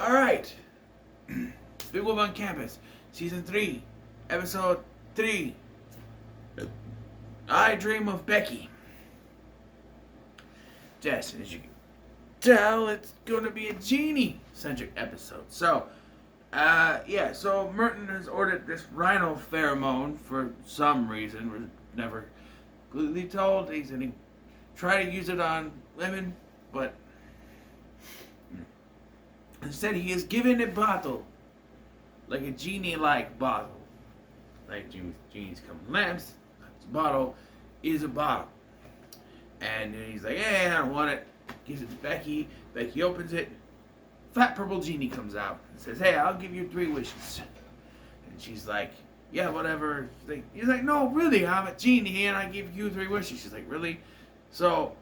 Alright. Big Wolf on Campus, Season 3, Episode 3. I Dream of Becky. Yes, as you can tell, it's going to be a genie-centric episode. So, so Merton has ordered this rhino pheromone for some reason. We're never completely told. He said he tried to use it on women, but instead he is given a bottle, like a genie-like bottle. Like genies come in lamps, this bottle is a bottle. And he's like, hey, I don't want it. Gives it to Becky. Becky opens it. Fat purple genie comes out and says, hey, I'll give you 3 wishes. And she's like, yeah, whatever. He's like, no, really, I'm a genie and I give you 3 wishes. She's like, really? So,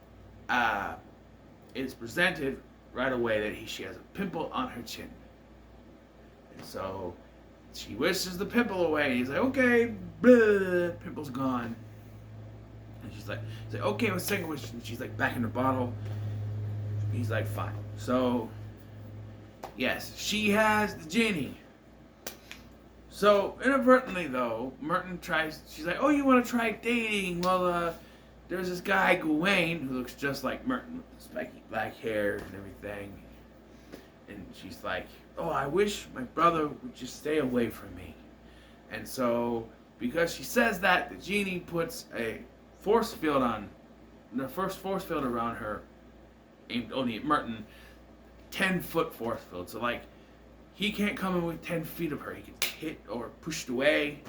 it's presented right away that she has a pimple on her chin. And so, she wishes the pimple away. He's like, okay, blah, pimple's gone. And he's like, okay, what's the second wish? And she's like, back in the bottle. He's like, fine. So, yes, she has the genie. So, inadvertently, though, Merton she's like, oh, you want to try dating? Well, there's this guy, Gawain, who looks just like Merton with the spiky black hair and everything. And she's like, oh, I wish my brother would just stay away from me. And so, because she says that, the genie puts a force field on, the first force field around her, aimed only at Merton, 10-foot force field. So, like, he can't come in with 10 feet of her. He gets hit or pushed away.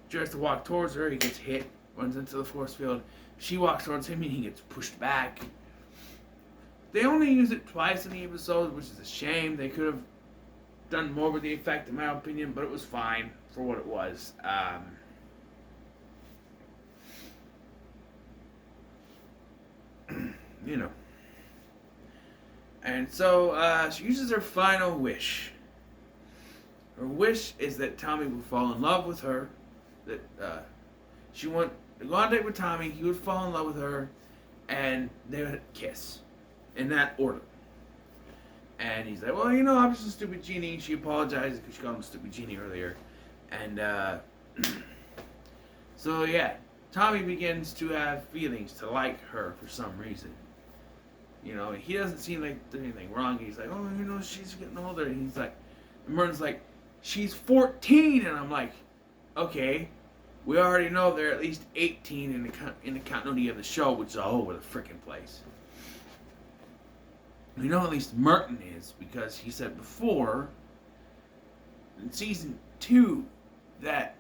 Tries to walk towards her, he gets hit, runs into the force field. She walks towards him and he gets pushed back. They only use it twice in the episode, which is a shame. They could have done more with the effect, in my opinion, but it was fine for what it was. You know. And so she uses her final wish. Her wish is that Tommy would fall in love with her. That she want to go on a date with Tommy. He would fall in love with her, and they would kiss, in that order. And he's like, well, you know, I'm just a stupid genie. She apologizes because she called him a stupid genie earlier. And so yeah, Tommy begins to have feelings to like her for some reason. You know, he doesn't seem like there's anything wrong. He's like, oh, you know, she's getting older. And he's like, and Merton's like, she's 14. And I'm like, okay, we already know they're at least 18 in the continuity of the show, which is all over the frickin' place. We know at least Merton is, because he said before, in season 2, that,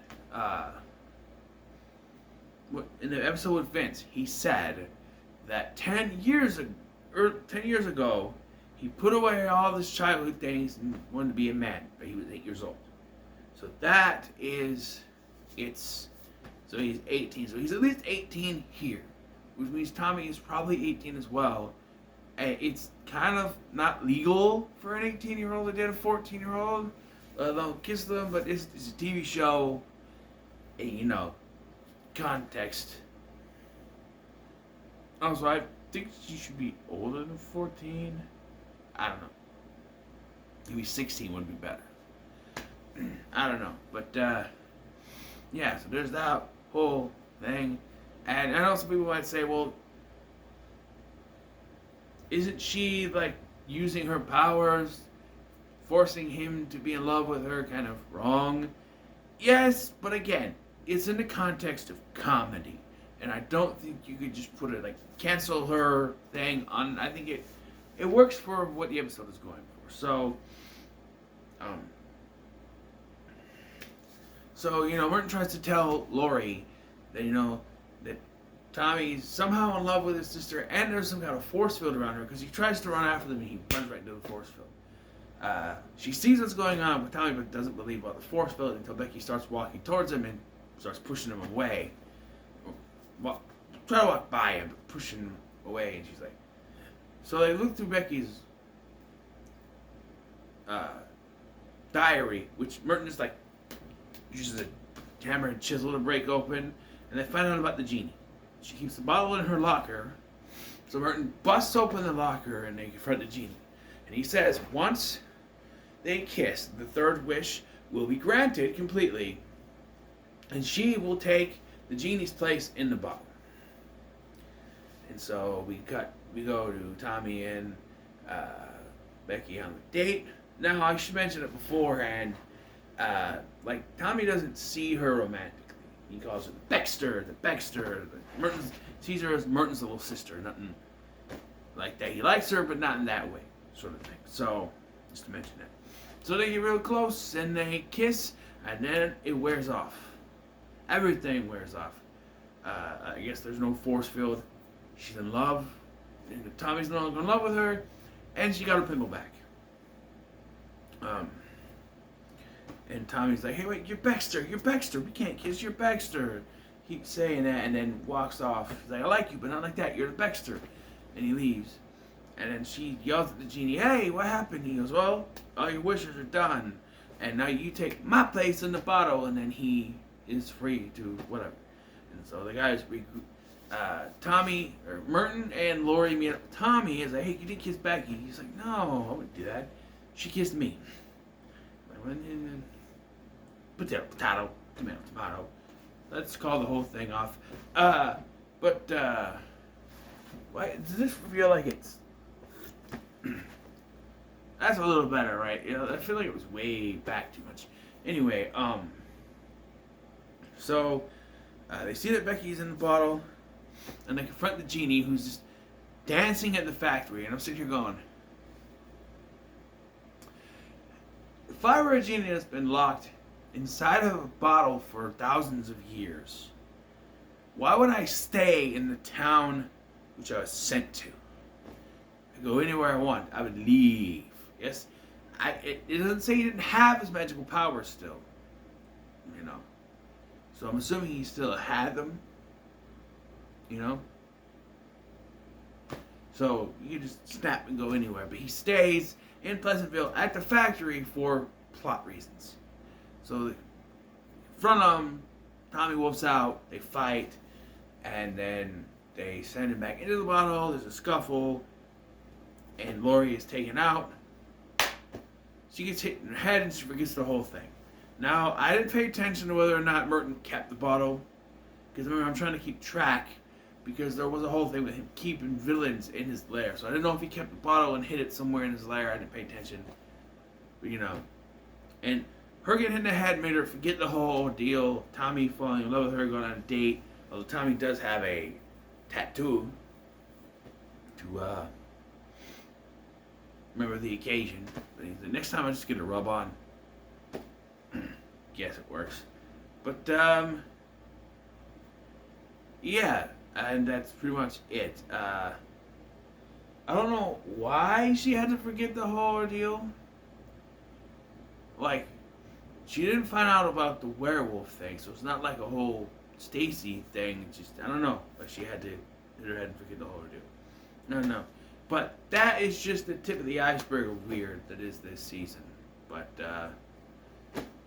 in the episode with Vince, he said that 10 years ago, he put away all his childhood things and wanted to be a man, but he was 8 years old. So that is, so he's 18. So he's at least 18 here, which means Tommy is probably 18 as well. It's kind of not legal for an 18-year-old to date a 14-year-old. Don't kiss them, but it's a TV show. You know, context. Also, I think she should be older than 14. I don't know. Maybe 16 would be better. I don't know. But, yeah, so there's that whole thing. And I know some people might say, well, isn't she, like, using her powers, forcing him to be in love with her kind of wrong? Yes, but again, it's in the context of comedy. And I don't think you could just put it, like, cancel her thing on. I think it works for what the episode is going for. So, you know, Merton tries to tell Lori that, you know, that Tommy's somehow in love with his sister, and there's some kind of force field around her, because he tries to run after them and he runs right into the force field. She sees what's going on with Tommy, but doesn't believe about the force field until Becky starts walking towards him and starts pushing him away. Well, try to walk by him, but pushing him away, and she's like... So they look through Becky's diary, which Merton is like, uses a hammer and chisel to break open, and they find out about the genie. She keeps the bottle in her locker, so Merton busts open the locker and they confront the genie. And he says, once they kiss. The third wish will be granted completely, and she will take the genie's place in the bottle. And so we go to Tommy and Becky on the date. Now I should mention it beforehand. Like Tommy doesn't see her romantically. He calls her the Baxter. Merton sees her as Merton's little sister. Nothing like that. He likes her, but not in that way, sort of thing. So just to mention that. So they get real close and they kiss, and then it wears off. Everything wears off. I guess there's no force field. She's in love. And Tommy's no longer in love with her, and she got her pimple back. And Tommy's like, "Hey, wait, you're Baxter. We can't kiss. You're Baxter." Keeps saying that, and then walks off. He's like, "I like you, but not like that. You're the Baxter." And he leaves. And then she yells at the genie, "Hey, what happened?" He goes, "Well, all your wishes are done, and now you take my place in the bottle." And then he is free to whatever. And so the guys regroup. Merton and Lori meet up with Tommy. He's like, "Hey, you didn't kiss Becky." He's like, "No, I wouldn't do that. She kissed me." Potato. Tomato. Let's call the whole thing off. Why does this feel like it's... That's a little better, right? You know, I feel like it was way back too much. Anyway, so they see that Becky's in the bottle, and they confront the genie, who's just dancing at the factory. And I'm sitting here going, if I were a genie that's been locked inside of a bottle for thousands of years, why would I stay in the town which I was sent to? I go anywhere I want. I would leave. Yes, it doesn't say he didn't have his magical powers still. You know. So I'm assuming he still had them. You know. So you can just snap and go anywhere. But he stays in Pleasantville at the factory for plot reasons. So in front of him, Tommy wolfs out, they fight, and then they send him back into the bottle. There's a scuffle, and Lori is taken out. She gets hit in her head and she forgets the whole thing. Now, I didn't pay attention to whether or not Merton kept the bottle, because remember, I'm trying to keep track, because there was a whole thing with him keeping villains in his lair. So I didn't know if he kept the bottle and hid it somewhere in his lair. I didn't pay attention. But, you know. And her getting hit in the head made her forget the whole ordeal. Tommy falling in love with her, going on a date. Although Tommy does have a tattoo to remember the occasion. But the next time I just get a rub on. Guess it works. But, yeah. And that's pretty much it. I don't know why she had to forget the whole ordeal. Like, she didn't find out about the werewolf thing, so it's not like a whole Stacy thing. It's just, I don't know. Like, she had to hit her head and forget the whole ordeal. No. But that is just the tip of the iceberg of weird that is this season. But,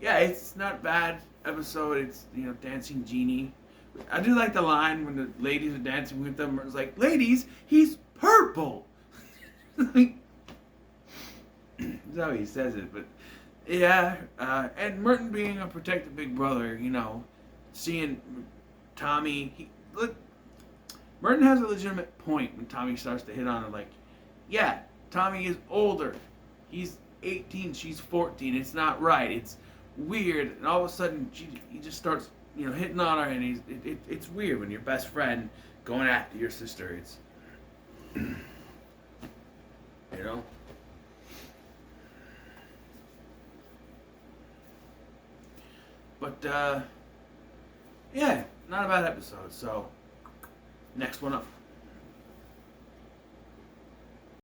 yeah, it's not a bad episode. It's, Dancing Genie. I do like the line when the ladies are dancing with them. It's like, ladies, he's purple. That's how he says it. But yeah, and Merton being a protective big brother, seeing Tommy. Merton has a legitimate point when Tommy starts to hit on her. Like, yeah, Tommy is older. He's 18. She's 14. It's not right. It's weird. And all of a sudden, he just starts. Hitting on her, and it's weird when your best friend going after your sister. It's, But, yeah, not a bad episode. So, next one up.